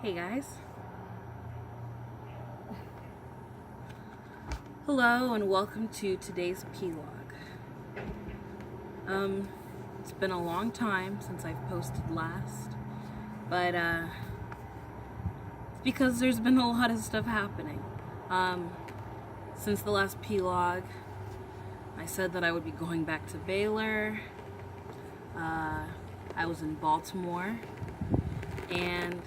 Hey guys. Hello and welcome to today's p+log. It's been a long time since I've posted last, but it's because there's been a lot of stuff happening. Since the last p+log, I said that I would be going back to Baylor. I was in Baltimore, and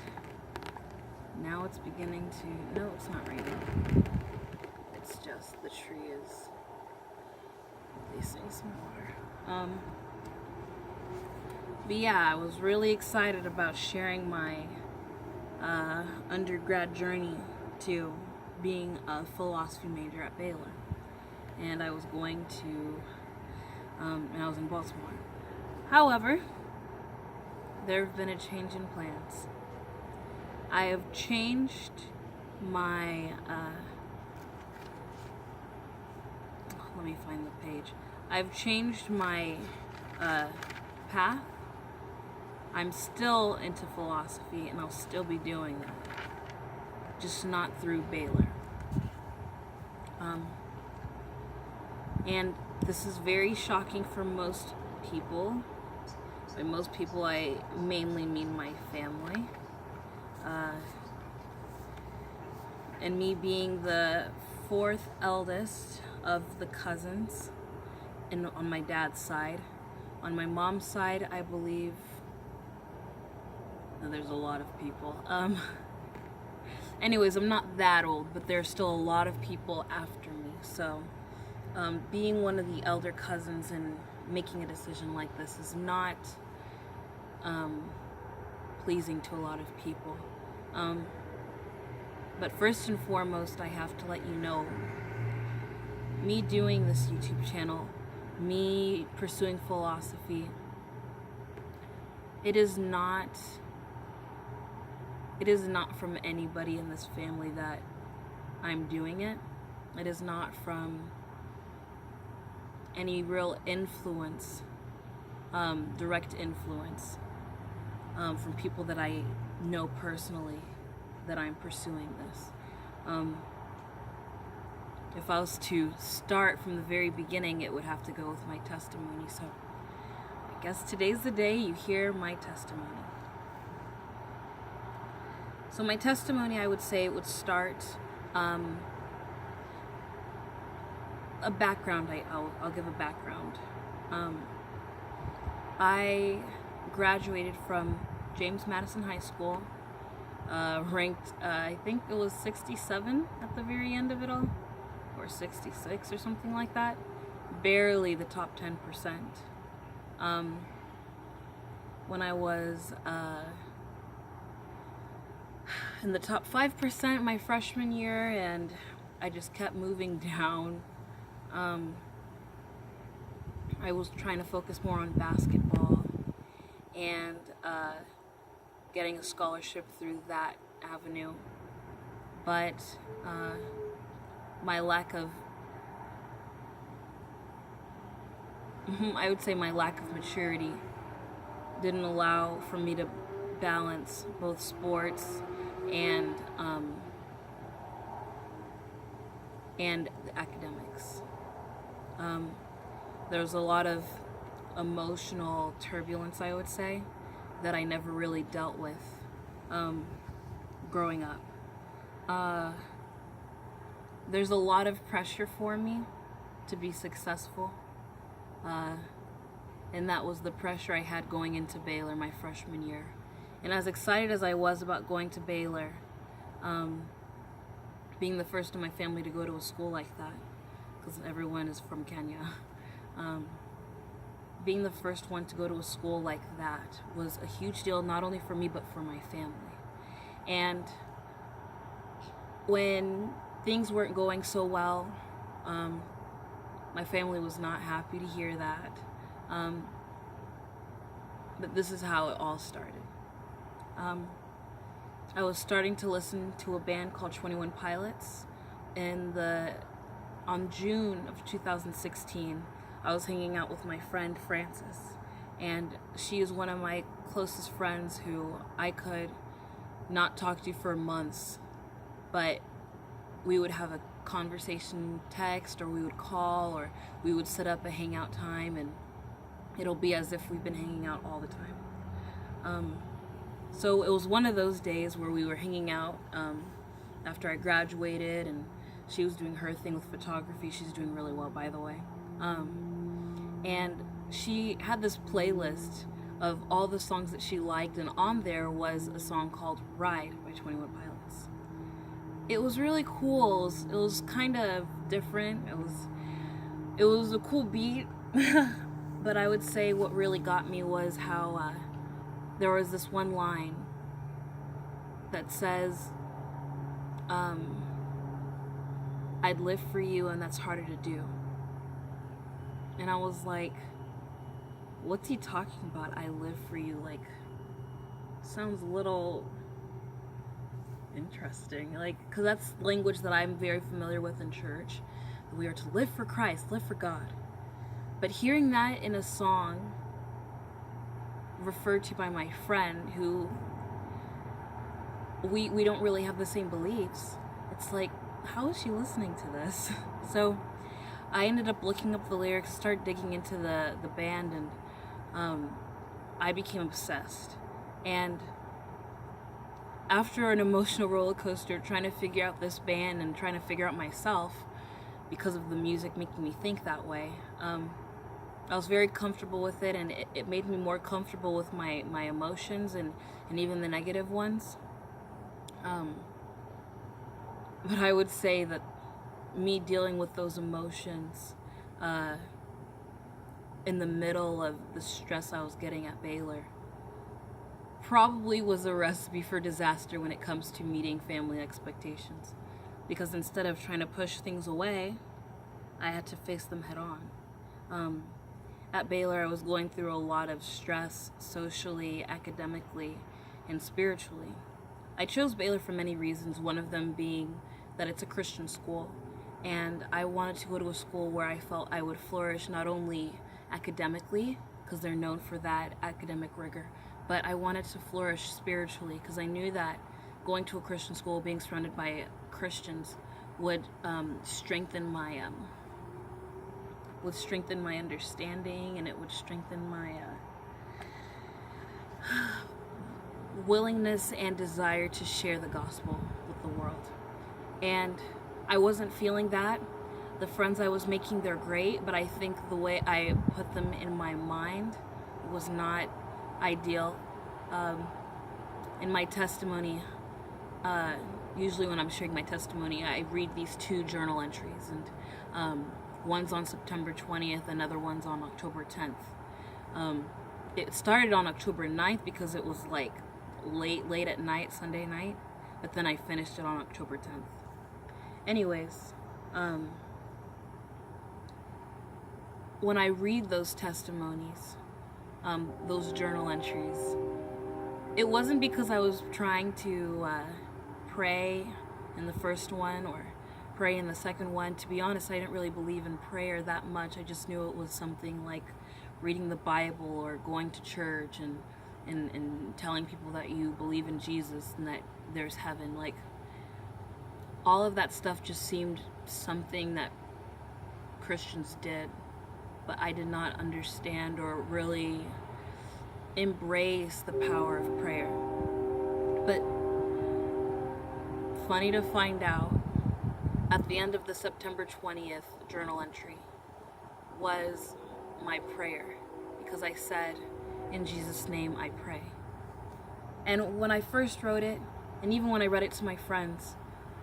now it's beginning to, no, it's not raining. It's just the tree is releasing some water. But yeah, I was really excited about sharing my undergrad journey to being a philosophy major at Baylor. And I was going to, and I was in Baltimore. However, there have been a change in plans. I have changed my, let me find the page. I've changed my path. I'm still into philosophy and I'll still be doing that, just not through Baylor. And this is very shocking for most people. By most people, I mainly mean my family. And me being the fourth eldest of the cousins on my dad's side. On my mom's side, I believe there's a lot of people. Anyways, I'm not that old, but there's still a lot of people after me. So being one of the elder cousins and making a decision like this is not pleasing to a lot of people. But first and foremost, I have to let you know, me doing this YouTube channel, me pursuing philosophy, it is not from anybody in this family that I'm doing it. It is not from any real influence, direct influence, from people that I know personally that I'm pursuing this. If I was to start from the very beginning, it would have to go with my testimony. So I guess today's the day you hear my testimony. So my testimony, I would say it would start a background. I'll give a background. I graduated from James Madison High School, ranked, I think it was 67 at the very end of it all, or 66 or something like that. Barely the top 10%. When I was in the top 5% my freshman year, and I just kept moving down. I was trying to focus more on basketball and getting a scholarship through that avenue, but my lack of I would say my lack of maturity didn't allow for me to balance both sports and the academics. There was a lot of emotional turbulence, I would say, that I never really dealt with growing up. There's a lot of pressure for me to be successful, and that was the pressure I had going into Baylor my freshman year. And as excited as I was about going to Baylor, being the first in my family to go to a school like that, because everyone is from Kenya, being the first one to go to a school like that was a huge deal, not only for me, but for my family. And when things weren't going so well, my family was not happy to hear that. But this is how it all started. I was starting to listen to a band called 21 Pilots. On June of 2016, I was hanging out with my friend Francis, And she is one of my closest friends who I could not talk to for months, but we would have a conversation text, or we would call, or we would set up a hangout time, and it'll be as if we've been hanging out all the time. So it was one of those days where we were hanging out after I graduated, and she was doing her thing with photography. She's doing really well, by the way. And she had this playlist of all the songs that she liked, and on there was a song called Ride by 21 Pilots. It was really cool. It was kind of different. It was a cool beat. But I would say what really got me was how there was this one line that says, I'd live for you, and that's harder to do. And I was like, what's he talking about? I live for you. Like, sounds a little interesting. Like, because that's language that I'm very familiar with in church. We are to live for Christ, live for God. But hearing that in a song referred to by my friend, who we don't really have the same beliefs, it's like, how is she listening to this? So I ended up looking up the lyrics, started digging into the band, and I became obsessed. And after an emotional roller coaster trying to figure out this band and trying to figure out myself, because of the music making me think that way, I was very comfortable with it, and it made me more comfortable with my emotions and even the negative ones. But I would say that me dealing with those emotions in the middle of the stress I was getting at Baylor probably was a recipe for disaster when it comes to meeting family expectations. Because instead of trying to push things away, I had to face them head on. At Baylor, I was going through a lot of stress socially, academically, and spiritually. I chose Baylor for many reasons, one of them being that it's a Christian school, and I wanted to go to a school where I felt I would flourish not only academically, because they're known for that academic rigor, but I wanted to flourish spiritually, because I knew that going to a Christian school, being surrounded by Christians, would strengthen my understanding, and it would strengthen my willingness and desire to share the gospel with the world. And I wasn't feeling that. The friends I was making, they're great, but I think the way I put them in my mind was not ideal. In my testimony, usually when I'm sharing my testimony, I read these two journal entries, and one's on September 20th, another one's on October 10th. It started on October 9th because it was like late at night, Sunday night, but then I finished it on October 10th. Anyways, when I read those testimonies, those journal entries, it wasn't because I was trying to pray in the first one or pray in the second one. To be honest, I didn't really believe in prayer that much. I just knew it was something like reading the Bible or going to church and telling people that you believe in Jesus and that there's heaven. Like, all of that stuff just seemed something that Christians did, but I did not understand or really embrace the power of prayer. But funny to find out, at the end of the September 20th journal entry was my prayer, because I said, "In Jesus' name I pray." And when I first wrote it, and even when I read it to my friends,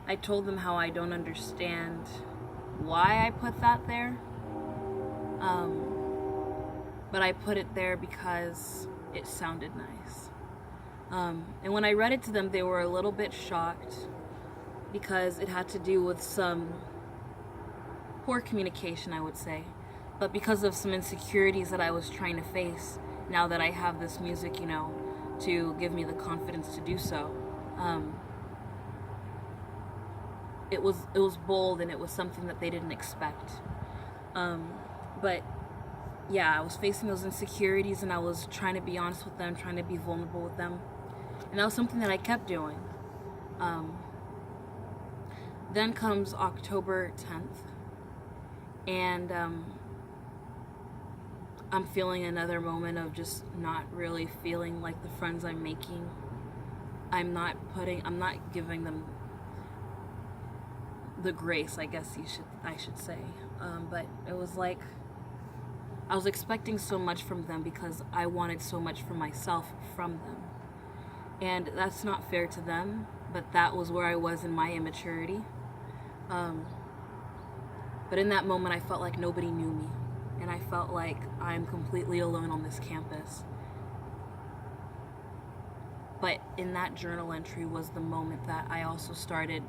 I told them how I don't understand why I put that there. But I put it there because it sounded nice. And when I read it to them, they were a little bit shocked because it had to do with some poor communication, I would say. But because of some insecurities that I was trying to face, now that I have this music, to give me the confidence to do so, it was bold, and it was something that they didn't expect. But yeah, I was facing those insecurities, and I was trying to be honest with them, trying to be vulnerable with them. And that was something that I kept doing. Then comes October 10th, and I'm feeling another moment of just not really feeling like the friends I'm making. I'm not giving them the grace, I guess I should say. But it was like I was expecting so much from them because I wanted so much for myself from them. And that's not fair to them, but that was where I was in my immaturity. But in that moment, I felt like nobody knew me. And I felt like I'm completely alone on this campus. But in that journal entry was the moment that I also started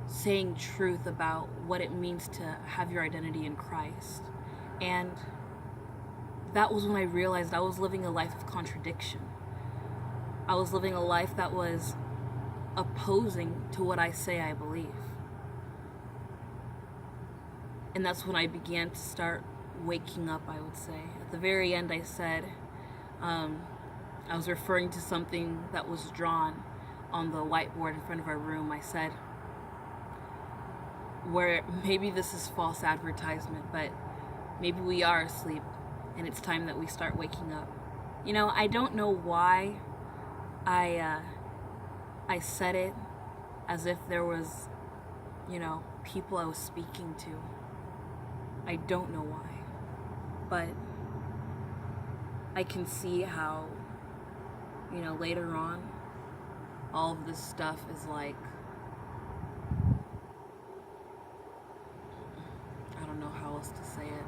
saying truth about what it means to have your identity in Christ. And that was when I realized I was living a life of contradiction. I was living a life that was opposing to what I say I believe. And that's when I began to start waking up, I would say. At the very end, I said, I was referring to something that was drawn on the whiteboard in front of our room. I said, where maybe this is false advertisement, but maybe we are asleep and it's time that we start waking up. You know, I don't know why I said it as if there was, people I was speaking to. I don't know why, but I can see how, later on, all of this stuff is like, I don't know how else to say it.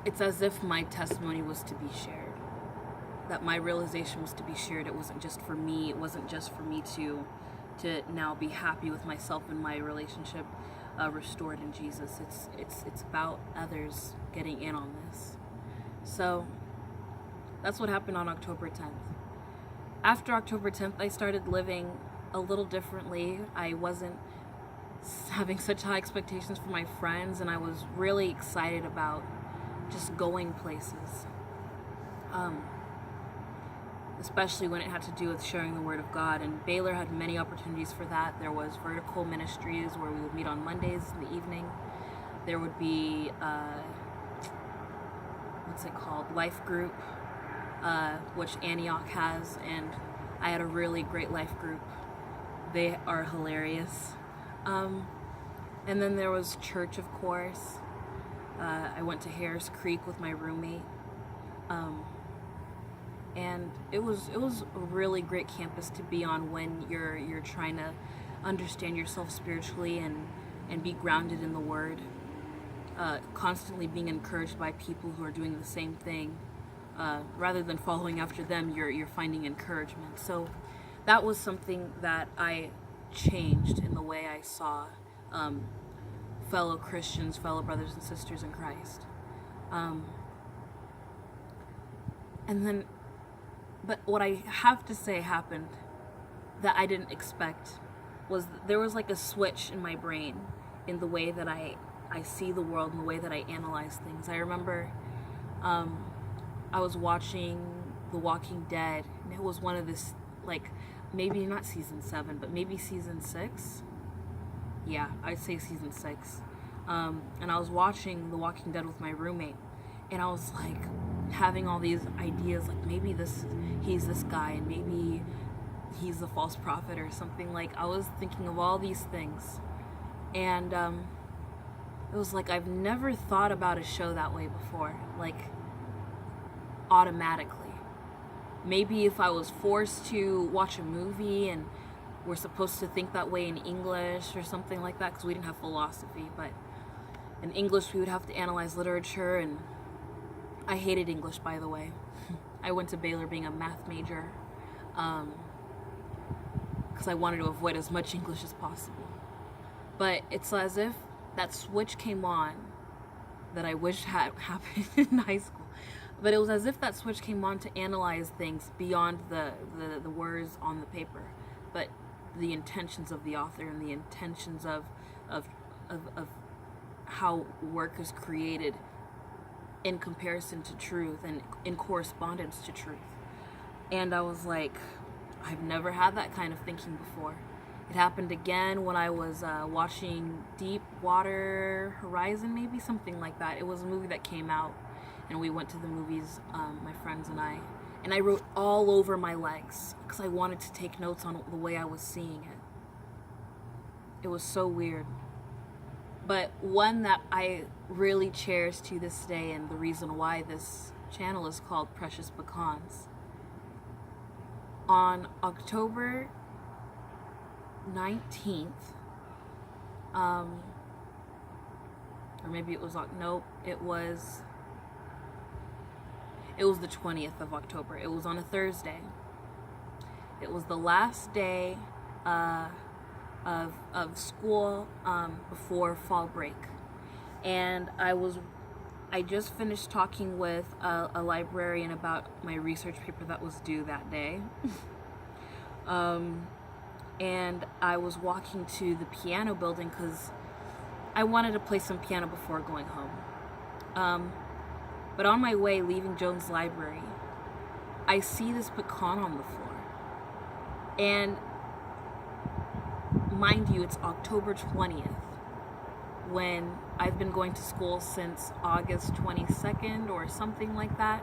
It's as if my testimony was to be shared, that my realization was to be shared. It wasn't just for me. It wasn't just for me to now be happy with myself and my relationship restored in Jesus. It's about others getting in on this. So that's what happened on October 10th. After October 10th, I started living a little differently. I wasn't having such high expectations for my friends, and I was really excited about just going places. Especially when it had to do with sharing the Word of God. And Baylor had many opportunities for that. There was vertical ministries where we would meet on Mondays in the evening. There would be, life group, which Antioch has, and I had a really great life group. They are hilarious. And then there was church, of course. I went to Harris Creek with my roommate. And it was a really great campus to be on when you're trying to understand yourself spiritually and be grounded in the Word. Constantly being encouraged by people who are doing the same thing. Rather than following after them, you're finding encouragement. So that was something that I changed in the way I saw fellow Christians, fellow brothers and sisters in Christ. But what I have to say happened that I didn't expect was there was like a switch in my brain in the way that I see the world and the way that I analyze things. I remember I was watching The Walking Dead, and it was one of this, maybe not season 7, but maybe season 6. Yeah, I'd say season 6. And I was watching The Walking Dead with my roommate, and I was like having all these ideas, like maybe he's this guy, and maybe he's a false prophet or something. Like, I was thinking of all these things, and it was like I've never thought about a show that way before, like automatically. Maybe if I was forced to watch a movie and we're supposed to think that way in English or something like that, because we didn't have philosophy, but in English we would have to analyze literature, and I hated English, by the way. I went to Baylor being a math major because I wanted to avoid as much English as possible. But it's as if that switch came on that I wish had happened in high school. But it was as if that switch came on to analyze things beyond the words on the paper, but the intentions of the author and the intentions of how work is created in comparison to truth and in correspondence to truth. And I was like, I've never had that kind of thinking before. It happened again when I was watching Deepwater Horizon, maybe something like that. It was a movie that came out, and we went to the movies, my friends and I wrote all over my legs because I wanted to take notes on the way I was seeing it. It was so weird. But one that I really cherish to this day, and the reason why this channel is called Precious Pecans. On October 19th, or maybe it was, nope, it was the 20th of October. It was on a Thursday. It was the last day of school before fall break. And I just finished talking with a librarian about my research paper that was due that day. And I was walking to the piano building because I wanted to play some piano before going home. But on my way leaving Jones Library, I see this pecan on the floor. And mind you, it's October 20th, when I've been going to school since August 22nd or something like that.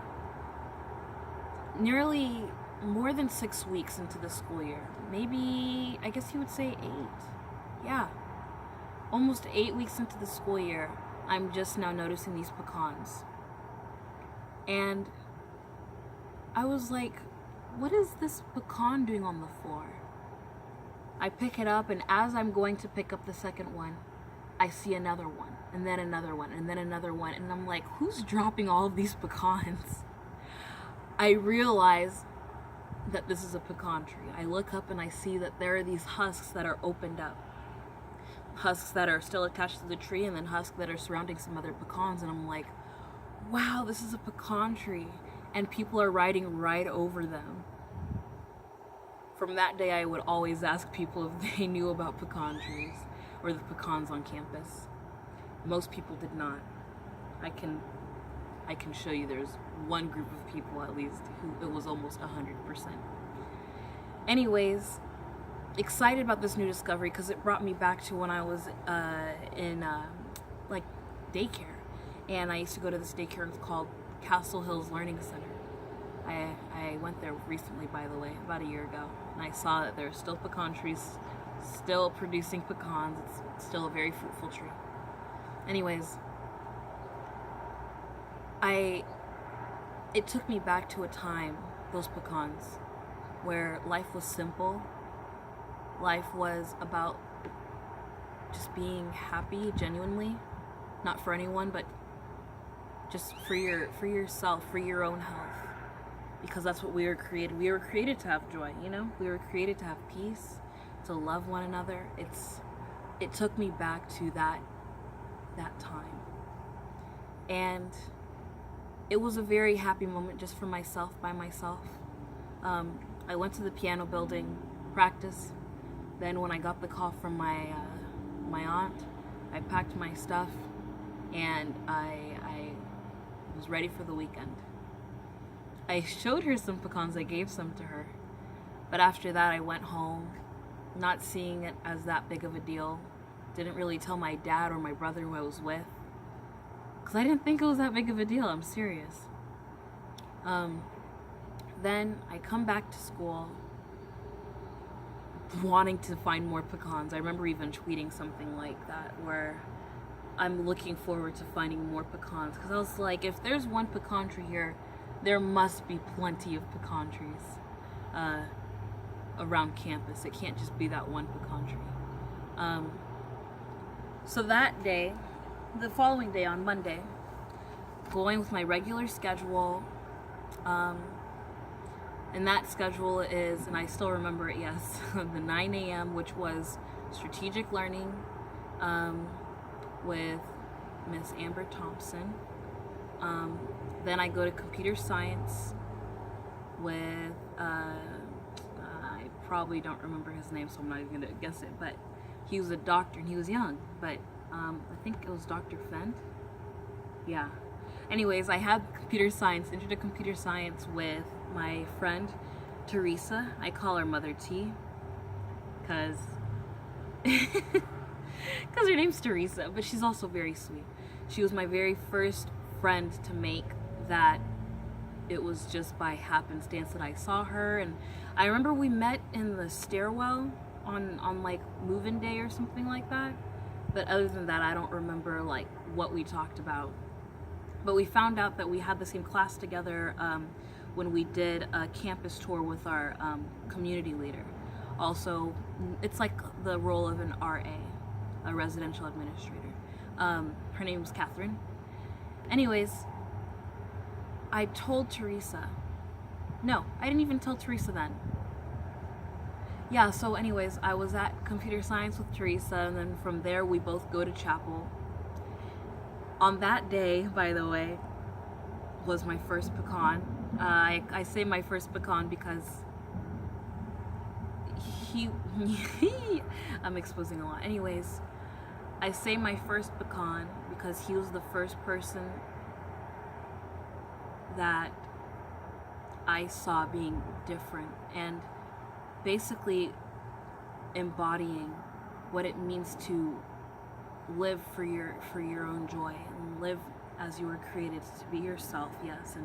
Nearly more than 6 weeks into the school year. Maybe, I guess you would say 8. Yeah. Almost 8 weeks into the school year, I'm just now noticing these pecans. And I was like, what is this pecan doing on the floor? I pick it up, and as I'm going to pick up the second one, I see another one, and then another one, and then another one, and I'm like, who's dropping all of these pecans? I realize that this is a pecan tree. I look up and I see that there are these husks that are opened up. Husks that are still attached to the tree, and then husks that are surrounding some other pecans, and I'm like, wow, this is a pecan tree, and people are riding right over them. From that day, I would always ask people if they knew about pecan trees or the pecans on campus. Most people did not. I can show you there's one group of people at least who it was almost 100%. Anyways, excited about this new discovery because it brought me back to when I was in like daycare. And I used to go to this daycare called Castle Hills Learning Center. I went there recently, by the way, about a year ago, and I saw that there are still pecan trees, still producing pecans. It's still a very fruitful tree. Anyways, it took me back to a time, those pecans, where life was simple. Life was about just being happy, genuinely, not for anyone, but just for yourself, for your own health. Because that's what we were created. We were created to have joy, you know? We were created to have peace, to love one another. It took me back to that time. And it was a very happy moment just for myself, by myself. I went to the piano building, practice. Then when I got the call from my aunt, I packed my stuff, and I was ready for the weekend. I showed her some pecans, I gave some to her. But after that, I went home, not seeing it as that big of a deal. Didn't really tell my dad or my brother who I was with, because I didn't think it was that big of a deal, I'm serious. Then I come back to school wanting to find more pecans. I remember even tweeting something like that, where I'm looking forward to finding more pecans, because I was like, if there's one pecan tree here, there must be plenty of pecan trees around campus. It can't just be that one pecan tree. So that day, the following day on Monday, going with my regular schedule, and that schedule is, and I still remember it, yes, the 9 a.m., which was strategic learning with Miss Amber Thompson. Then I go to computer science with, I probably don't remember his name, so I'm not even going to guess it, but he was a doctor and he was young, but I think it was Dr. Fent. Yeah. Anyways, I had computer science, intro to computer science with my friend Teresa. I call her Mother T because her name's Teresa, but she's also very sweet. She was my very first friend to make that. It was just by happenstance that I saw her, and I remember we met in the stairwell on like move-in day or something like that. But other than that, I don't remember like what we talked about. But we found out that we had the same class together when we did a campus tour with our community leader. Also, it's like the role of an RA, a residential administrator. Her name was Catherine. Anyways, I told Teresa. No, I didn't even tell Teresa then. Yeah, so anyways, I was at computer science with Teresa, and then from there we both go to chapel. On that day, by the way, was my first pecan. I say my first pecan because I'm exposing a lot. Anyways, I say my first pecan because he was the first person that I saw being different and basically embodying what it means to live for your own joy and live as you were created to be yourself, yes,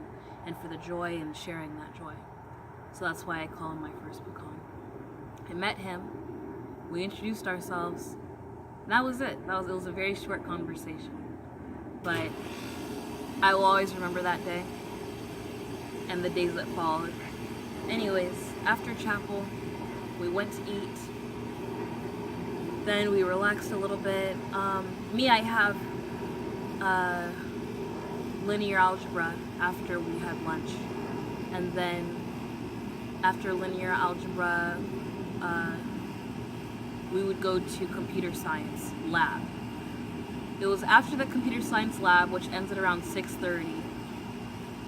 and for the joy and sharing that joy. So that's why I call him my first pecan. I met him, we introduced ourselves, and that was it. It was a very short conversation, but I will always remember that day and the days that followed. Anyways, after chapel, we went to eat. Then we relaxed a little bit. I have linear algebra after we had lunch. And then after linear algebra, we would go to computer science lab. It was after the computer science lab, which ends at around 6:30,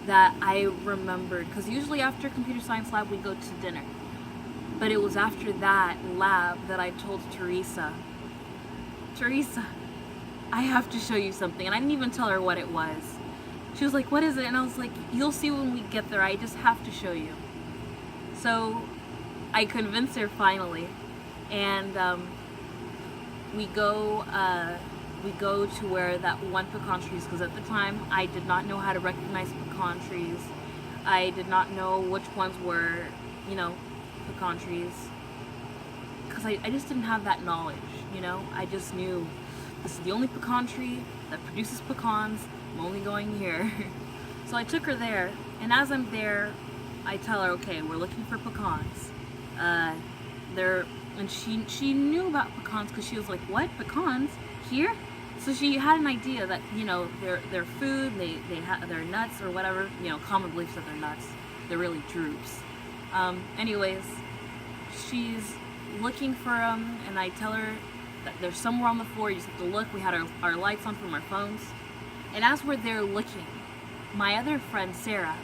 that I remembered, because usually after computer science lab we go to dinner, but it was after that lab that I told Teresa, I have to show you something. And I didn't even tell her what it was. She was like, what is it? And I was like, you'll see when we get there, I just have to show you. So I convinced her finally, and we go to where that one pecan tree is, because at the time I did not know how to recognize pecan trees. I did not know which ones were, pecan trees, because I just didn't have that knowledge, I just knew this is the only pecan tree that produces pecans. I'm only going here. So I took her there, and as I'm there, I tell her, okay, we're looking for pecans. And she knew about pecans because she was like, what, pecans here? So she had an idea that, they're food, they're nuts or whatever, common beliefs that they're nuts. They're really drupes. Anyways, she's looking for them, and I tell her that they're somewhere on the floor. You just have to look. We had our lights on from our phones. And as we're there looking, my other friend, Sarah,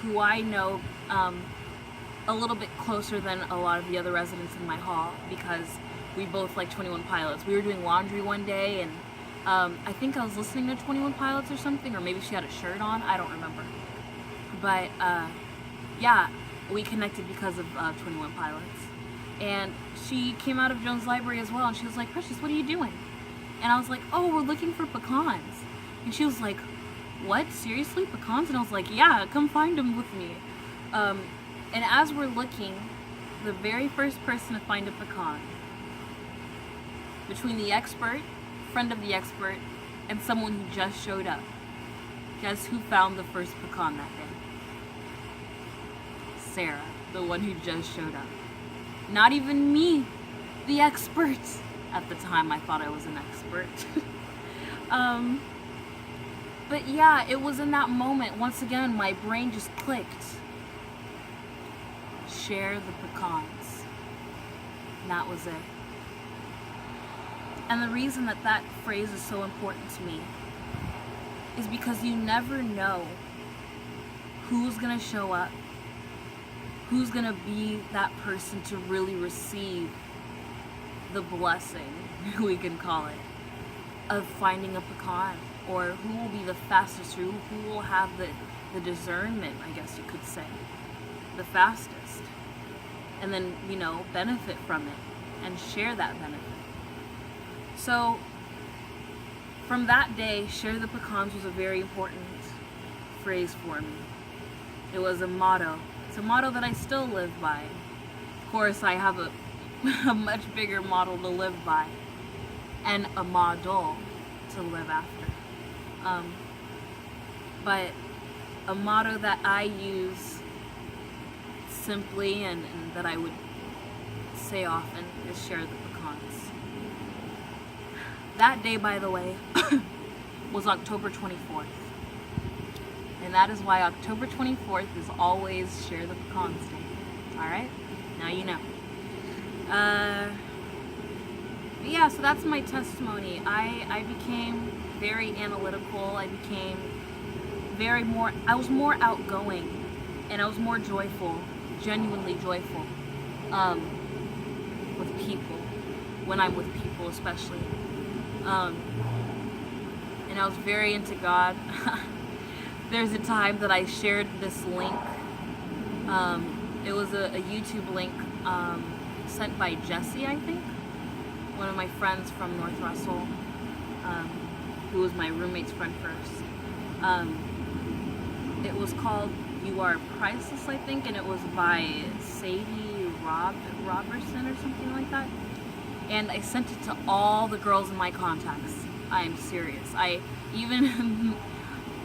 who I know a little bit closer than a lot of the other residents in my hall, because we both like 21 Pilots. We were doing laundry one day, and I think I was listening to 21 Pilots or something, or maybe she had a shirt on. I don't remember. But yeah, we connected because of 21 Pilots. And she came out of Jones Library as well, and she was like, Precious, what are you doing? And I was like, oh, we're looking for pecans. And she was like, what? Seriously? Pecans? And I was like, yeah, come find them with me. And as we're looking, the very first person to find a pecan, between the expert, friend of the expert, and someone who just showed up, guess who found the first pecan that day? Sarah, the one who just showed up. Not even me, the expert. At the time, I thought I was an expert. But yeah, it was in that moment, once again, my brain just clicked. Share the pecans. And that was it. And the reason that phrase is so important to me is because you never know who's gonna show up, who's gonna be that person to really receive the blessing, we can call it. of finding a pecan, or who will be the fastest, or who will have the discernment, I guess you could say, the fastest, and then, you know, benefit from it and share that benefit. So from that day, share the pecans was a very important phrase for me. It was a motto. It's a motto that I still live by. Of course, I have a much bigger model to live by, and a model to live after. But a motto that I use simply and that I would say often is share the pecans. That day, by the way, was October 24th. And that is why October 24th is always Share the Pecans Day. Alright? Now you know. Yeah, so that's my testimony. I became very analytical. I was more outgoing, and I was more joyful, genuinely joyful, with people, when I'm with people especially. And I was very into God. There's a time that I shared this link. It was a YouTube link sent by Jesse, I think, one of my friends from North Russell, who was my roommate's friend first. It was called You Are Priceless, I think, and it was by Sadie Robertson or something like that. And I sent it to all the girls in my contacts. I am serious.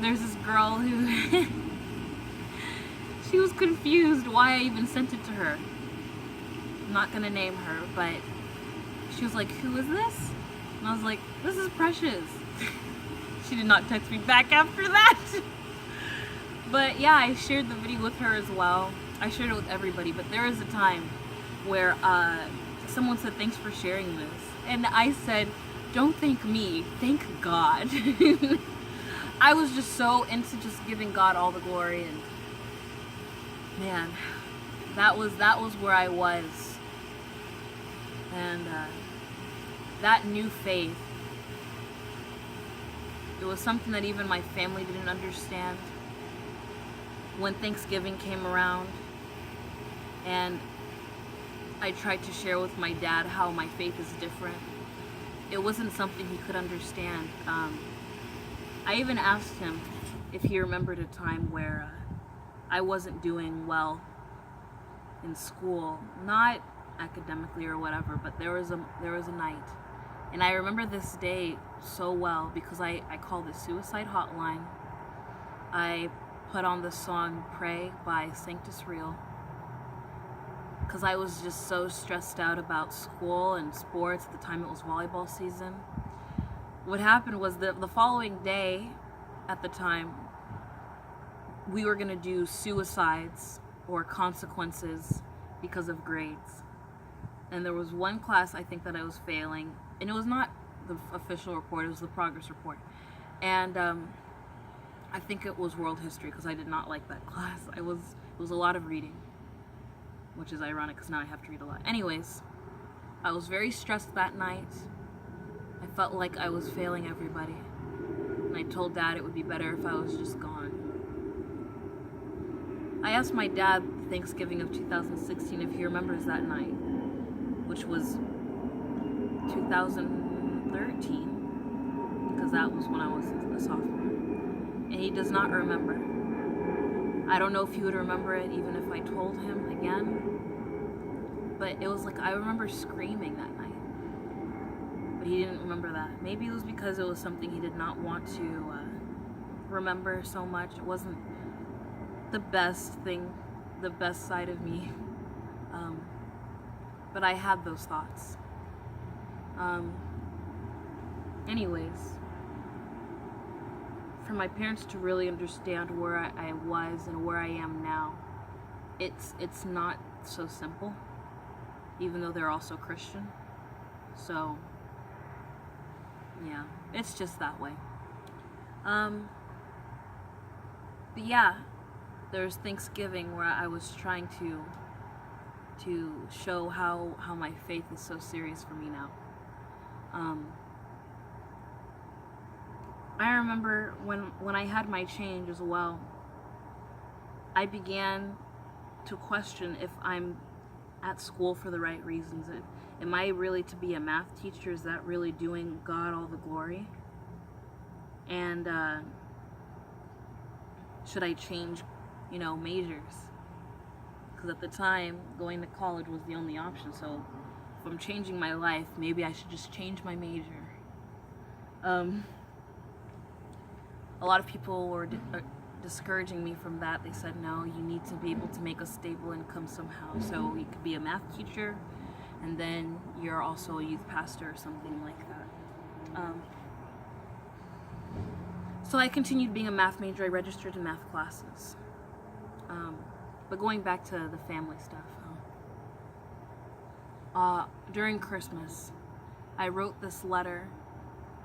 There's this girl who she was confused why I even sent it to her. I'm not gonna name her, but she was like, "Who is this?" And I was like, "This is Precious." She did not text me back after that. But yeah, I shared the video with her as well. I shared it with everybody, but there was a time where someone said, "Thanks for sharing this." And I said, "Don't thank me, thank God." I was just so into just giving God all the glory, and man, that was where I was. And that new faith, it was something that even my family didn't understand. When Thanksgiving came around and I tried to share with my dad how my faith is different, it wasn't something he could understand. I even asked him if he remembered a time where I wasn't doing well in school, not academically or whatever, but there was a night, and I remember this day so well because I called the suicide hotline. I put on the song "Pray" by Sanctus Real because I was just so stressed out about school and sports. At the time it was volleyball season. What happened was the following day, at the time, we were going to do suicides or consequences because of grades. And there was one class, I think, that I was failing, and it was not the official report, it was the progress report. And I think it was world history because I did not like that class. It was a lot of reading, which is ironic because now I have to read a lot. Anyways, I was very stressed that night. I felt like I was failing everybody. And I told Dad it would be better if I was just gone. I asked my dad Thanksgiving of 2016 if he remembers that night, which was 2013, because that was when I was a sophomore. And he does not remember. I don't know if he would remember it even if I told him again. But it was like I remember screaming that night. But he didn't remember that. Maybe it was because it was something he did not want to remember so much. It wasn't the best thing, the best side of me. But I had those thoughts. Anyways, for my parents to really understand where I was and where I am now, it's not so simple, even though they're also Christian. So yeah, it's just that way. But yeah, there's Thanksgiving where I was trying to show how my faith is so serious for me now. I remember when I had my change as well, I began to question if I'm at school for the right reasons. Am I really to be a math teacher? Is that really doing God all the glory? And should I change, majors? Because at the time, going to college was the only option. So if I'm changing my life, maybe I should just change my major. A lot of people were discouraging me from that. They said, no, you need to be able to make a stable income somehow. So you could be a math teacher, and then you're also a youth pastor or something like that. So I continued being a math major. I registered in math classes. But going back to the family stuff, during Christmas, I wrote this letter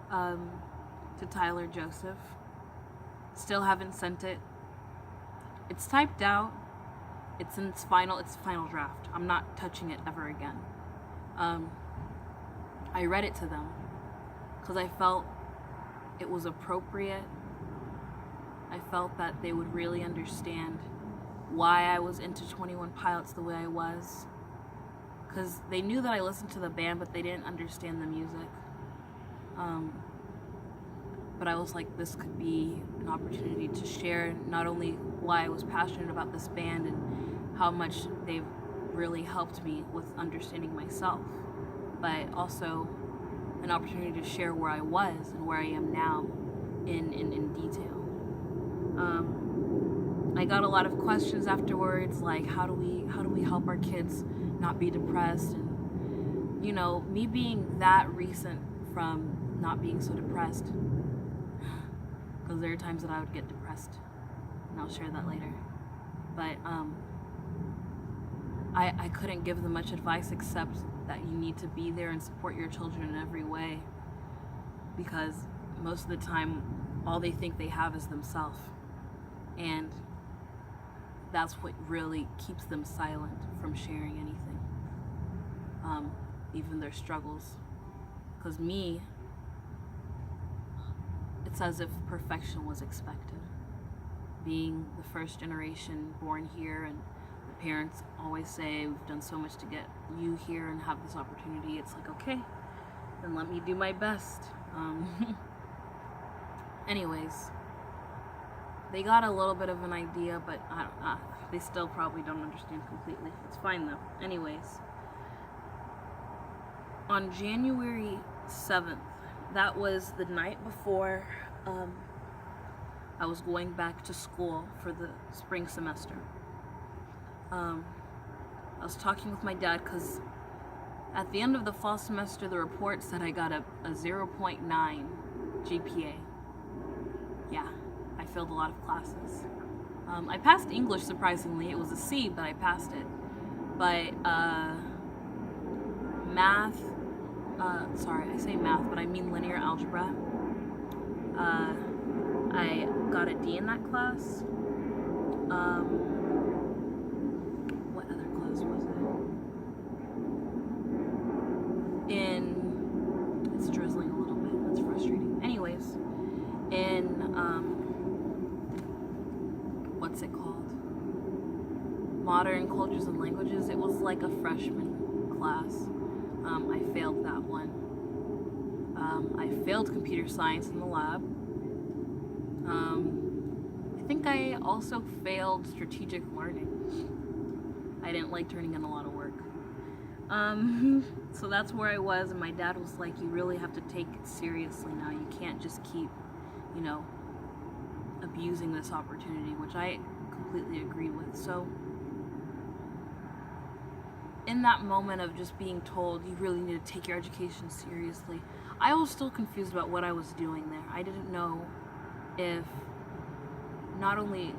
to Tyler Joseph. Still haven't sent it. It's typed out. It's in its final draft. I'm not touching it ever again. I read it to them because I felt it was appropriate. I felt that they would really understand why I was into 21 Pilots the way I was. Because they knew that I listened to the band, but they didn't understand the music. But I was like, this could be an opportunity to share not only why I was passionate about this band and how much they've really helped me with understanding myself, but also an opportunity to share where I was and where I am now in detail. I got a lot of questions afterwards, like how do we help our kids not be depressed, and me being that recent from not being so depressed, because there are times that I would get depressed, and I'll share that later. But I couldn't give them much advice except that you need to be there and support your children in every way, because most of the time all they think they have is themselves, and that's what really keeps them silent from sharing anything, even their struggles. Because me, it's as if perfection was expected. Being the first generation born here, and the parents always say, we've done so much to get you here and have this opportunity. It's like, okay, then let me do my best. Anyways, they got a little bit of an idea, but they still probably don't understand completely. It's fine though. Anyways, on January 7th, that was the night before I was going back to school for the spring semester. I was talking with my dad because at the end of the fall semester, the report said I got a 0.9 GPA. Yeah, I failed a lot of classes. I passed English, surprisingly. It was a C, but I passed it. But math, sorry, I say math, but I mean linear algebra. I got a D in that class. What other class was it? It's drizzling a little bit. That's frustrating. Anyways, what's it called? Modern Cultures and Languages. It was like a freshman class. I failed that one. I failed computer science in the lab. I think I also failed strategic learning. I didn't like turning in a lot of work. So that's where I was, and my dad was like, you really have to take it seriously now. You can't just keep, abusing this opportunity, which I completely agree with. So in that moment of just being told you really need to take your education seriously, I was still confused about what I was doing there. I didn't know if not only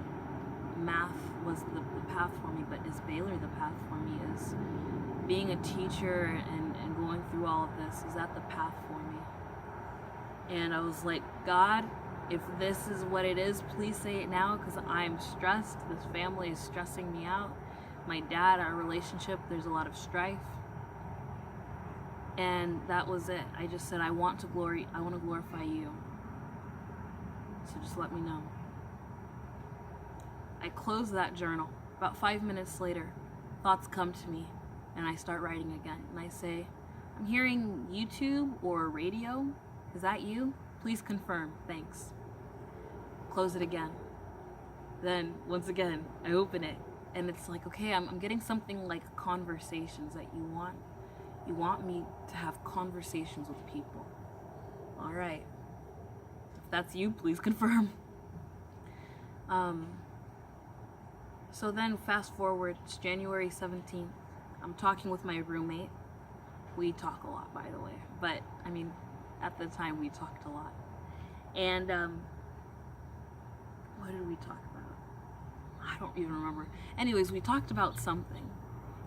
math was the path for me, but is Baylor the path for me? Is being a teacher and going through all of this, is that the path for me? And I was like, God, if this is what it is, please say it now, because I'm stressed. This family is stressing me out. My dad, our relationship, there's a lot of strife. And that was it. I just said, I want to glorify you. so just let me know. I close that journal. About 5 minutes later, thoughts come to me, and I start writing again. And I say, I'm hearing YouTube or radio. Is that you? Please confirm. Thanks. Close it again. Then, once again, I open it, and it's like, okay, I'm getting something like conversations that you want. You want me to have conversations with people. All right. If that's you, please confirm. So then fast forward, it's January 17th. I'm talking with my roommate. We talk a lot, by the way. But, I mean, at the time we talked a lot. And, what did we talk about? I don't even remember. Anyways, we talked about something.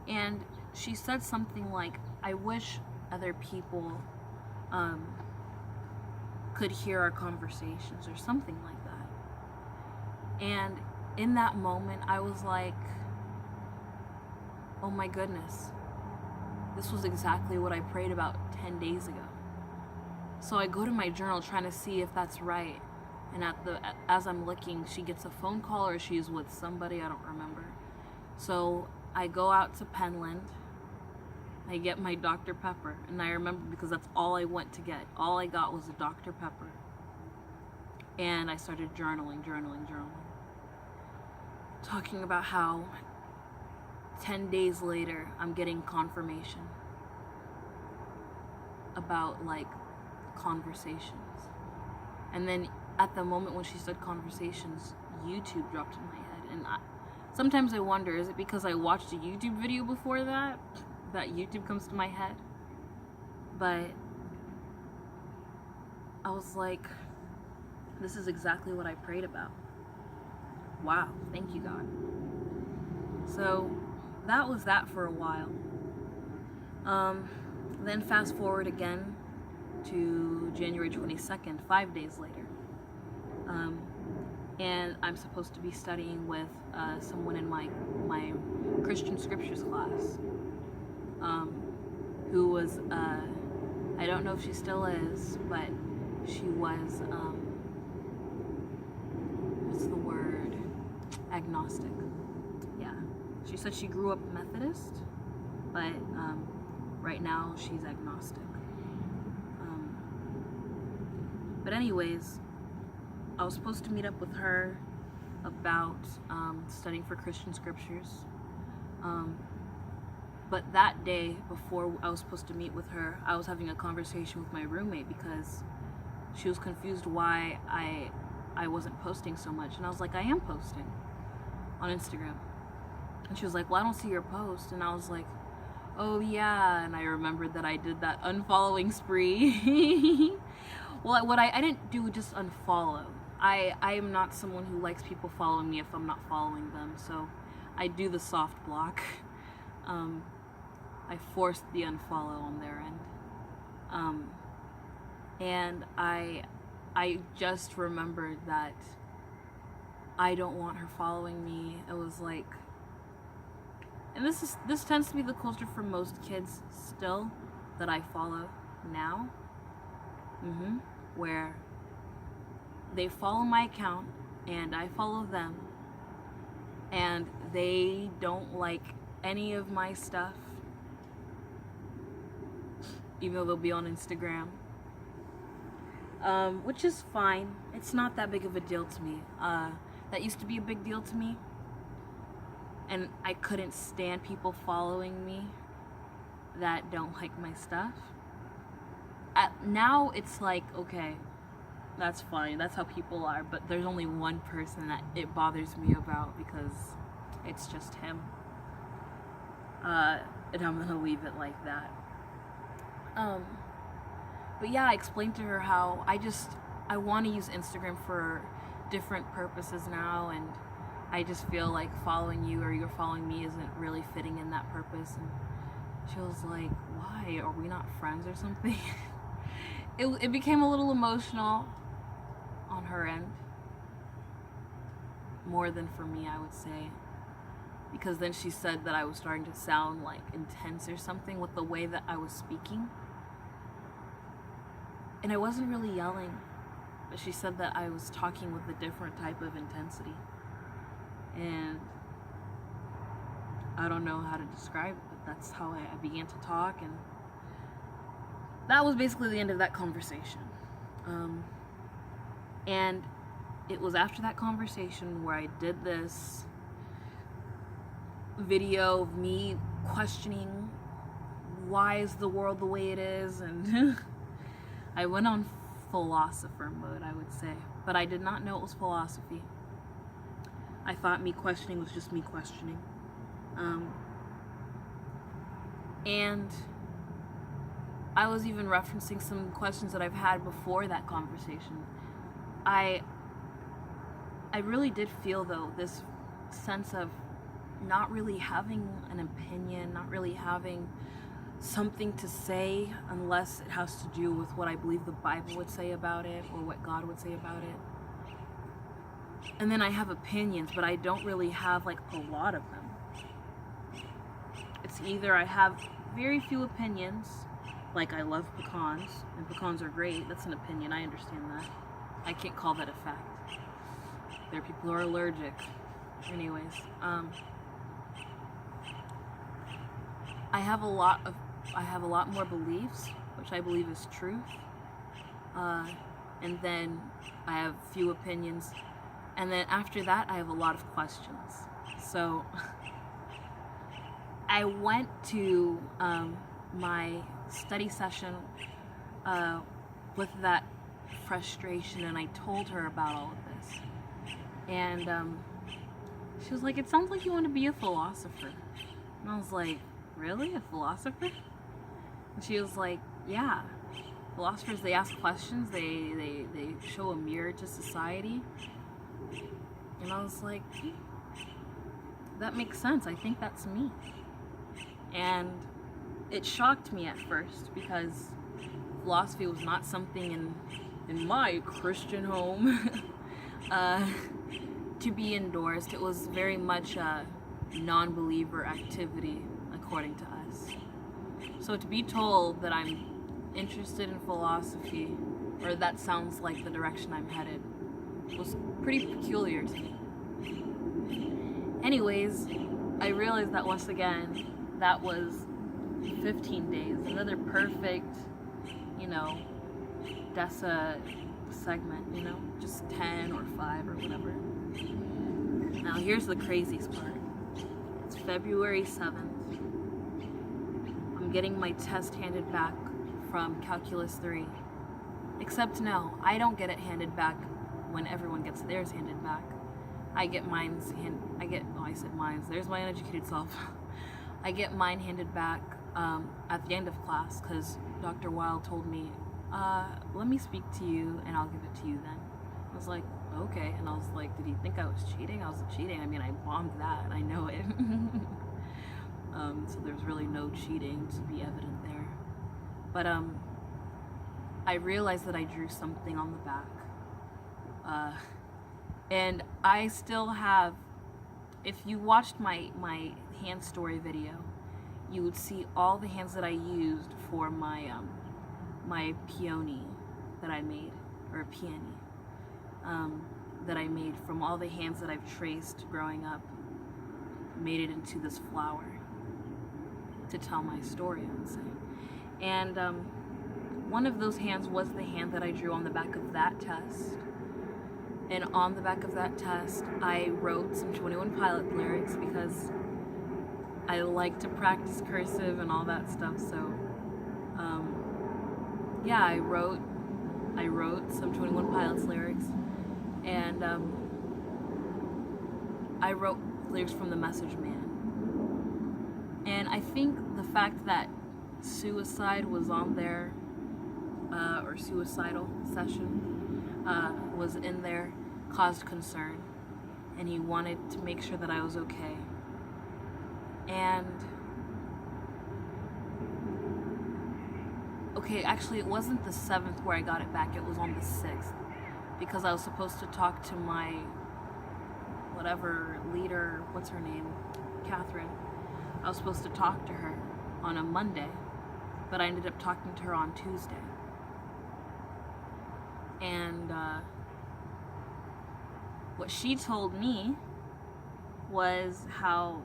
And she said something like, I wish other people could hear our conversations or something like that. And in that moment, I was like, oh my goodness, this was exactly what I prayed about 10 days ago. So I go to my journal trying to see if that's right. And as I'm looking, she gets a phone call or she's with somebody, I don't remember. So I go out to Penland. I get my Dr. Pepper. And I remember because that's all I went to get. All I got was a Dr. Pepper. And I started journaling. Talking about how 10 days later, I'm getting confirmation about, like, conversations. And then at the moment when she said conversations, YouTube dropped in my head. And sometimes I wonder, is it because I watched a YouTube video before that YouTube comes to my head? But I was like, this is exactly what I prayed about. Wow, thank you, God. So that was that for a while. Then fast forward again to January 22nd, 5 days later. And I'm supposed to be studying with someone in my Christian scriptures class, who was, I don't know if she still is, but she was, what's the word? Agnostic. Yeah. She said she grew up Methodist, but right now she's agnostic. But anyways, I was supposed to meet up with her about studying for Christian scriptures. But that day, before I was supposed to meet with her, I was having a conversation with my roommate because she was confused why I wasn't posting so much. And I was like, I am posting on Instagram. And she was like, well, I don't see your post. And I was like, oh yeah. And I remembered that I did that unfollowing spree. Well, what I didn't do just unfollow. I am not someone who likes people following me if I'm not following them. So I do the soft block. I forced the unfollow on their end. And I just remembered that I don't want her following me. It was like, and this tends to be the culture for most kids still that I follow now, where they follow my account and I follow them, and they don't like any of my stuff, even though they'll be on Instagram. Which is fine. It's not that big of a deal to me. That used to be a big deal to me. And I couldn't stand people following me that don't like my stuff. Now it's like, okay, that's fine. That's how people are. But there's only one person that it bothers me about because it's just him. And I'm gonna leave it like that. But yeah, I explained to her how I want to use Instagram for different purposes now, and I just feel like following you or you're following me isn't really fitting in that purpose. And she was like, why? Are we not friends or something? It became a little emotional on her end. More than for me, I would say. Because then she said that I was starting to sound like intense or something with the way that I was speaking. And I wasn't really yelling. but she said that I was talking with a different type of intensity. And I don't know how to describe it, but that's how I began to talk, and that was basically the end of that conversation. And it was after that conversation where I did this video of me questioning why is the world the way it is, and I went on philosopher mode, I would say, but I did not know it was philosophy. I thought me questioning was just me questioning. And I was even referencing some questions that I've had before that conversation. I really did feel, though, this sense of not really having an opinion, not really having something to say unless it has to do with what I believe the Bible would say about it or what God would say about it. And then I have opinions, but I don't really have like a lot of them. It's either I have very few opinions, like I love pecans, and pecans are great. That's an opinion, I understand that. I can't call that a fact. There are people who are allergic. Anyways, I have a lot more beliefs, which I believe is truth. And then I have few opinions. And then after that, I have a lot of questions. So I went to my study session with that frustration, and I told her about all of this. And she was like, "It sounds like you want to be a philosopher." And I was like, "Really? A philosopher?" And she was like, "Yeah. Philosophers, they ask questions, they show a mirror to society." And I was like, that makes sense. I think that's me. And it shocked me at first because philosophy was not something in my Christian home to be endorsed. It was very much a non-believer activity, according to us. So to be told that I'm interested in philosophy, or that sounds like the direction I'm headed, was pretty peculiar to me. Anyways, I realized that once again, that was 15 days, another perfect, DESA segment, just 10 or 5 or whatever. Now here's the craziest part. It's February 7th. I'm getting my test handed back from Calculus 3. Except no, I don't get it handed back when everyone gets theirs handed back. I get there's my uneducated self. I get mine handed back at the end of class because Dr. Wild told me, let me speak to you and I'll give it to you then. I was like, okay. And I was like, did he think I was cheating? I wasn't cheating. I mean, I bombed that. I know it. So there's really no cheating to be evident there. But I realized that I drew something on the back. And I still have, if you watched my hand story video, you would see all the hands that I used for my my peony that I made, or a peony that I made from all the hands that I've traced growing up, made it into this flower to tell my story, I would say. And one of those hands was the hand that I drew on the back of that test. And on the back of that test, I wrote some 21 Pilot lyrics because I like to practice cursive and all that stuff. So, yeah, I wrote some 21 Pilots lyrics, and I wrote lyrics from The Message Man. And I think the fact that suicide was on there, or suicidal session, was in there, caused concern, and he wanted to make sure that I was okay. And okay, actually it wasn't the 7th where I got it back, it was on the 6th, because I was supposed to talk to my whatever leader, what's her name, Catherine. I was supposed to talk to her on a Monday, but I ended up talking to her on Tuesday. And what she told me was how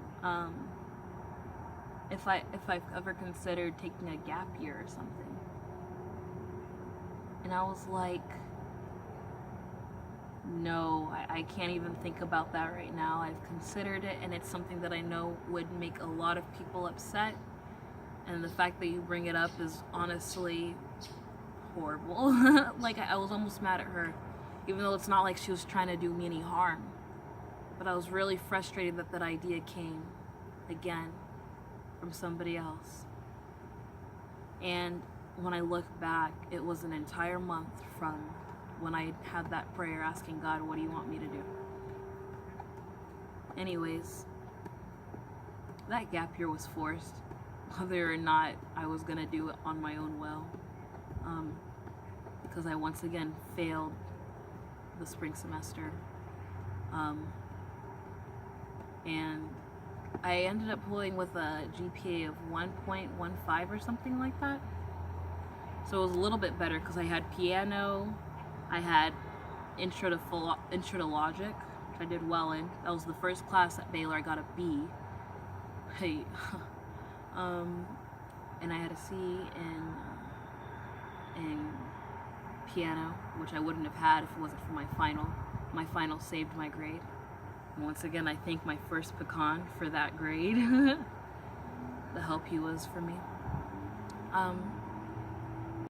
if I've ever considered taking a gap year or something. And I was like, no, I can't even think about that right now. I've considered it, and it's something that I know would make a lot of people upset. And the fact that you bring it up is honestly horrible. Like, I was almost mad at her, even though it's not like she was trying to do me any harm. But I was really frustrated that that idea came again from somebody else. And when I look back, it was an entire month from when I had that prayer asking God, what do you want me to do? Anyways, that gap year was forced, whether or not I was gonna do it on my own will, because I once again failed the spring semester, and I ended up pulling with a GPA of 1.15 or something like that. So it was a little bit better because I had piano, I had intro to logic, which I did well in. That was the first class at Baylor I got a B. Hey, and I had a C in piano, which I wouldn't have had if it wasn't for my final. My final saved my grade. And once again, I thank my first pecan for that grade. The help he was for me.